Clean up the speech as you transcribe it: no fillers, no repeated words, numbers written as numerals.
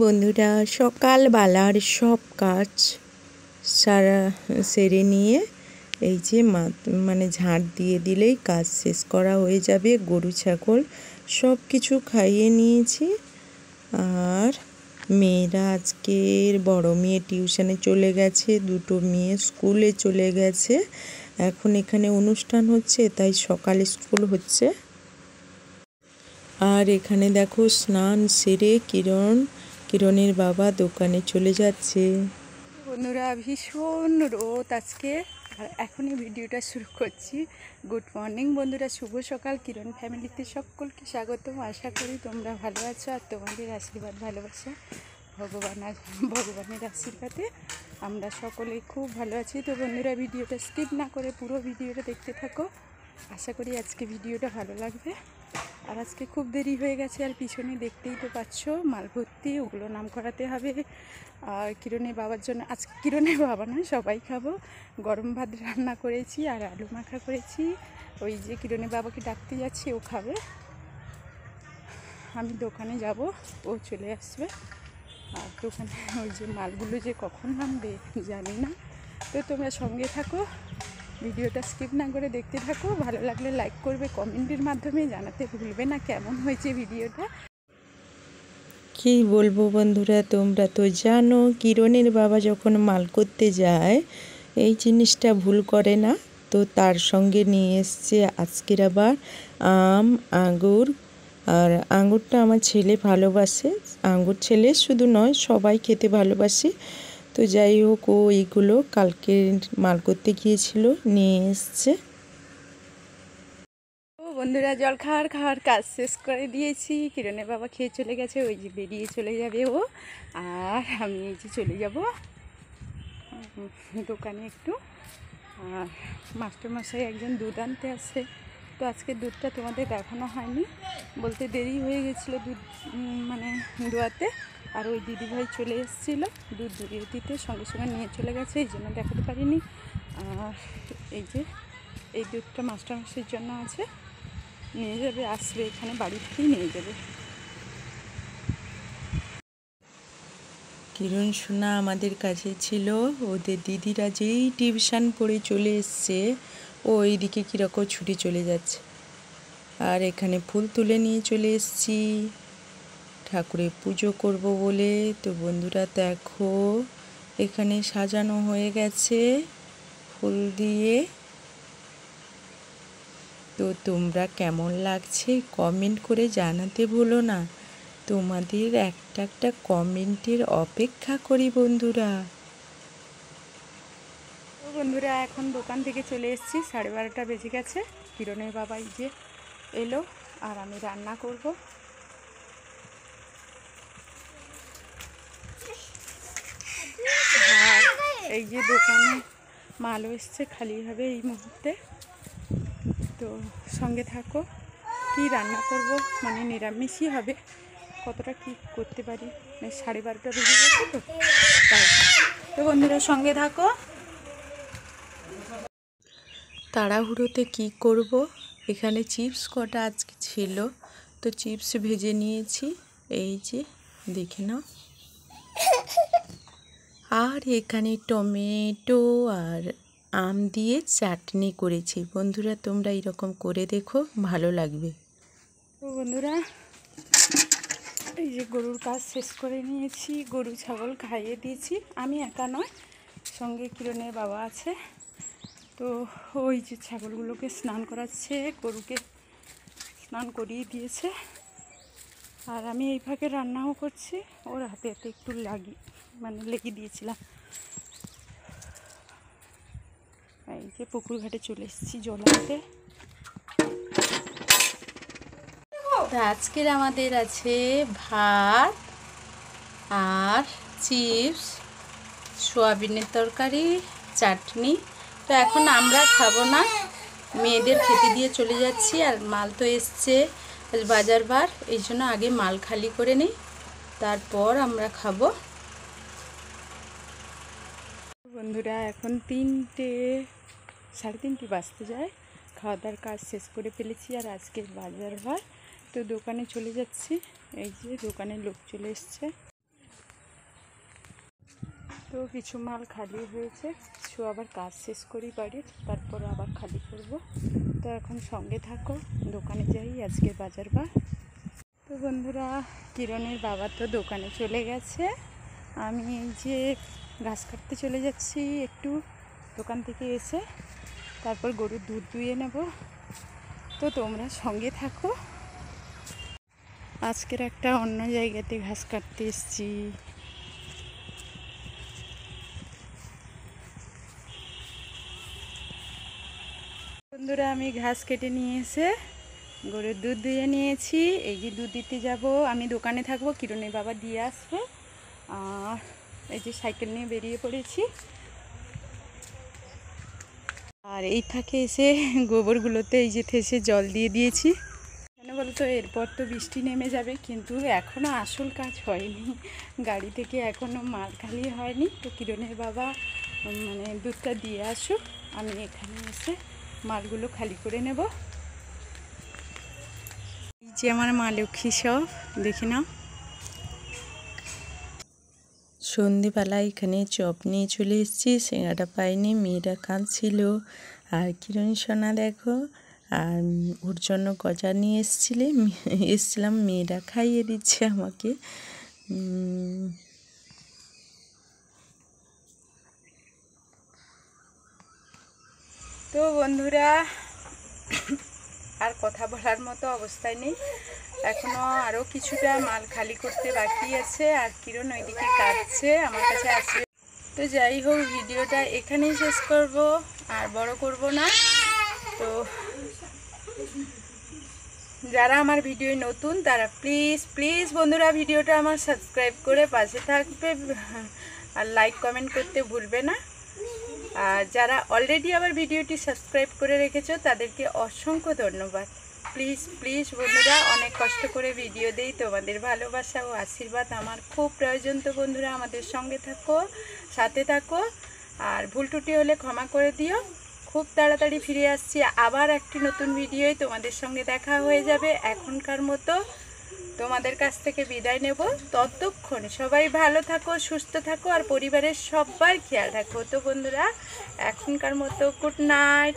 বন্ধুরা, সকালবেলার সব কাজ সেরে নিয়ে এই যে মানে ঝাঁট দিয়ে দিলেই কাজ শেষ করা হয়ে যাবে। গরু ছাগল সব কিছু খাইয়ে নিয়েছি। আর মেয়েরা আজকের বড় মেয়ে টিউশনে চলে গেছে, দুটো মেয়ে স্কুলে চলে গেছে। এখন এখানে অনুষ্ঠান হচ্ছে, তাই সকালে স্কুল হচ্ছে। আর এখানে দেখো স্নান সেরে কিরণের বাবা দোকানে চলে যাচ্ছে। বন্ধুরা, ভীষণ রোদ আজকে, আর এখনই ভিডিওটা শুরু করছি। গুড মর্নিং বন্ধুরা, শুভ সকাল। কিরণ ফ্যামিলিতে সকলকে স্বাগতম। আশা করি তোমরা ভালো আছো, আর তোমাদের আশীর্বাদ ভালোবাসা ভগবানের আশীর্বাদে আমরা সকলেই খুব ভালো আছি। তো বন্ধুরা, ভিডিওটা স্কিপ না করে পুরো ভিডিওটা দেখতে থাকো। আশা করি আজকে ভিডিওটা ভালো লাগবে। আর আজকে খুব দেরি হয়ে গেছে, আর পিছনে দেখতেই তো পাচ্ছ মাল ভর্তি, ওগুলো নাম করাতে হবে। আর কিরণের বাবার জন্য, আজকে কিরণের বাবা নয়, সবাই খাবো। গরম ভাত রান্না করেছি আর আলু মাখা করেছি। ওই যে কিরণের বাবাকে ডাকতে যাচ্ছি, ও খাবে। আমি দোকানে যাব, ও চলে আসবে। আর দোকানে ওই যে মালগুলো যে কখন নামবে জানি না। তো তোমরা সঙ্গে থাকো, ভিডিওটা স্কিপ না করে দেখতে থাকো। ভালো লাগলে লাইক করবে, কমেন্টের মাধ্যমে জানাতে ভুলবে না কেমন হয়েছে ভিডিওটা। কি বলবো বন্ধুরা, তোমরা তো জানো কিরণের বাবা যখন মাল করতে যায় এই জিনিসটা ভুল করে না। তো তার সঙ্গে নিয়ে এসছে আজকের আবার আম, আঙ্গুর। আর আঙ্গুরটা আমার ছেলে ভালোবাসে, আঙ্গুর ছেলে শুধু নয়, সবাই খেতে ভালোবাসে। তো যাই হোক, ও এইগুলো কালকে মাল করতে গিয়েছিল, নিয়ে এসছে। বন্ধুরা, জল খাওয়ার কাজ শেষ করে দিয়েছি। কিরণের বাবা খেয়ে চলে গেছে, ওই যে বেরিয়ে চলে যাবে ও। আর আমি এই যে চলে যাব দোকানে একটু। আর মাস্টারমশাই একজন দুধ আনতে আসে। তো আজকে দুধটা তোমাদের দেখানো হয়নি, বলতে দেরি হয়ে গেছিলো দুধ মানে দোয়াতে। আর ওই দিদিভাই চলে এসেছিলো দুধ দুইয়ে দিতে, সঙ্গে সঙ্গে নিয়ে চলে গেছে, এই জন্য দেখাতে পারিনি। আর এই যে এই দুধটা মাস্টারমশাইয়ের জন্য আছে, নিয়ে যাবে, আসবে এখানে বাড়ি থেকেই নিয়ে যাবে। কিরণ সোনা আমাদের কাছে ছিল, ওদের দিদিরা যেই টিউশন পড়ে চলে এসছে, ও এইদিকে কীরকম ছুটে চলে যাচ্ছে। আর এখানে ফুল তুলে নিয়ে চলে এসেছি ঠাকুরের পুজো করব বলে। তো বন্ধুরা দেখো, এখানে সাজানো হয়ে গেছে ফুল দিয়ে। তো তোমরা কেমন লাগছে কমেন্ট করে জানাতে ভুলো না। তোমাদের একটা কমেন্টের অপেক্ষা করি বন্ধুরা। তো বন্ধুরা, এখন দোকান থেকে চলে এসেছি, 12:30 বেজে গেছে। কিরণের বাবা এই যে এলো, আর আমি রান্না করব। আর এই যে দোকানে মালও এসছে, খালি হবে এই মুহূর্তে। তো সঙ্গে থাকো, কি রান্না করব, মানে নিরামিষই হবে। কতটা কি করতে পারি, 12:30 বেজে গেছে তো তাই। তো বন্ধুরা সঙ্গে থাকো। তাড়াহুড়োতে কি করব, এখানে চিপস কটা আজকে ছিল, তো চিপস ভেজে নিয়েছি, এই যে দেখে নাও। আর এখানে টমেটো আর আম দিয়ে চাটনি করেছি। বন্ধুরা তোমরা এরকম করে দেখো, ভালো লাগবে। তো বন্ধুরা, এই যে গরুর কাজ শেষ করে নিয়েছি, গরু ছাগল খাইয়ে দিয়েছি। আমি একা নয়, সঙ্গে কিরণের বাবা আছে। তো ওই যে ছাগলগুলোকে স্নান করাচ্ছে, গরুকে স্নান করিয়ে দিয়েছে। আর আমি এই ফাঁকে রান্নাও করছি, ওর হাতে হাতে একটু লেগে দিয়েছিলাম। এই যে পুকুর ঘাটে চলে এসেছি জল আনতে। তো আজকের আমাদের আছে ভাত আর চিপস, সোয়াবিনের তরকারি, চাটনি। তো এখন আমরা খাবো না, মেয়েদের খেতে দিয়ে চলে যাচ্ছি। আর মাল তো এসছে, বাজার বার, এই জন্য আগে মাল খালি করে নিই, তারপর আমরা খাবো। বন্ধুরা, এখন 3:30 বাজতে যায়। খাওয়া দাওয়ার কাজ শেষ করে ফেলেছি, আর আজকের বাজার বার। তো দোকানে চলে যাচ্ছি, এই যে দোকানে লোক চলে এসছে। তো কিছু মাল খালি হয়েছে, কিছু আবার কাজ শেষ করি বাড়ির, তারপর আবার খালি করব। তো এখন সঙ্গে থাকো, দোকানে যাই, আজকে বাজার বার। তো বন্ধুরা, কিরণের বাবা তো দোকানে চলে গেছে, আমি এই যে ঘাস কাটতে চলে যাচ্ছি একটু দোকান থেকে এসে, তারপর গরুর দুধ দুইয়ে নেব। তো তোমরা সঙ্গে থাকো। আজকের একটা অন্য জায়গাতে ঘাস কাটতে এসেছি। বন্ধুরা, আমি ঘাস কেটে নিয়ে এসে গরুর দুধ দুইয়ে নিয়েছি। এই যে দুধ দিতে যাব, আমি দোকানে থাকবো, কিরণের বাবা দিয়ে আসবে। আর এই যে সাইকেল নিয়ে বেরিয়ে পড়েছি। আর এই থাকে এসে গোবরগুলোতে এই যে থেসে জল দিয়ে দিয়েছি। কেন বলতো, এরপর তো বৃষ্টি নেমে যাবে, কিন্তু এখনও আসল কাজ হয়নি, গাড়ি থেকে এখনও মাল খালি হয়নি। তো কিরণের বাবা মানে দুধটা দিয়ে আসুক, আমি এখানে এসে মালগুলো খালি করে নেব। এই যে আমার মা লক্ষ্মী সব দেখে নাও। সন্ধেবেলায় এখানে চপ নিয়ে চলে এসেছি, সিঙ্গাটা পাইনি, মেয়েরা কাঁদছিল। আর কিরণ সোনা দেখো, আর ওর জন্য গজা নিয়ে এসছিলাম, মেয়েরা খাইয়ে দিচ্ছে আমাকে। তো বন্ধুরা, আর কথা বলার মতো অবস্থায় নেই, এখনও আরও কিছুটা মাল খালি করতে বাকি আছে। আর কিরণ ওইদিকে কাটছে, আমার কাছে আসবে। তো যাই হোক, ভিডিওটা এখানেই শেষ করব, আর বড় করব না। তো যারা আমার ভিডিও নতুন, তারা প্লিজ প্লিজ বন্ধুরা ভিডিওটা আমার সাবস্ক্রাইব করে পাশে থাকবে, আর লাইক কমেন্ট করতে ভুলবে না। আর যারা অলরেডি আমার ভিডিওটি সাবস্ক্রাইব করে রেখেছো, তাদেরকে অসংখ্য ধন্যবাদ। প্লিজ প্লিজ বন্ধুরা, অনেক কষ্ট করে ভিডিও দেই, তোমাদের ভালোবাসা ও আশীর্বাদ আমার খুব প্রয়োজন। তো বন্ধুরা, আমাদের সঙ্গে থাকো, সাথে থাকো, আর ভুল ত্রুটি হলে ক্ষমা করে দিও। খুব তাড়াতাড়ি ফিরে আসছি আবার একটি নতুন ভিডিওয়, তোমাদের সঙ্গে দেখা হয়ে যাবে। এখনকার মতো তোমাদের কাছ থেকে বিদায় নেব। ততক্ষণ সবাই ভালো থাকো, সুস্থ থাকো, আর পরিবারের সবার খেয়াল রাখো। তো বন্ধুরা, এখনকার মতো গুড নাইট।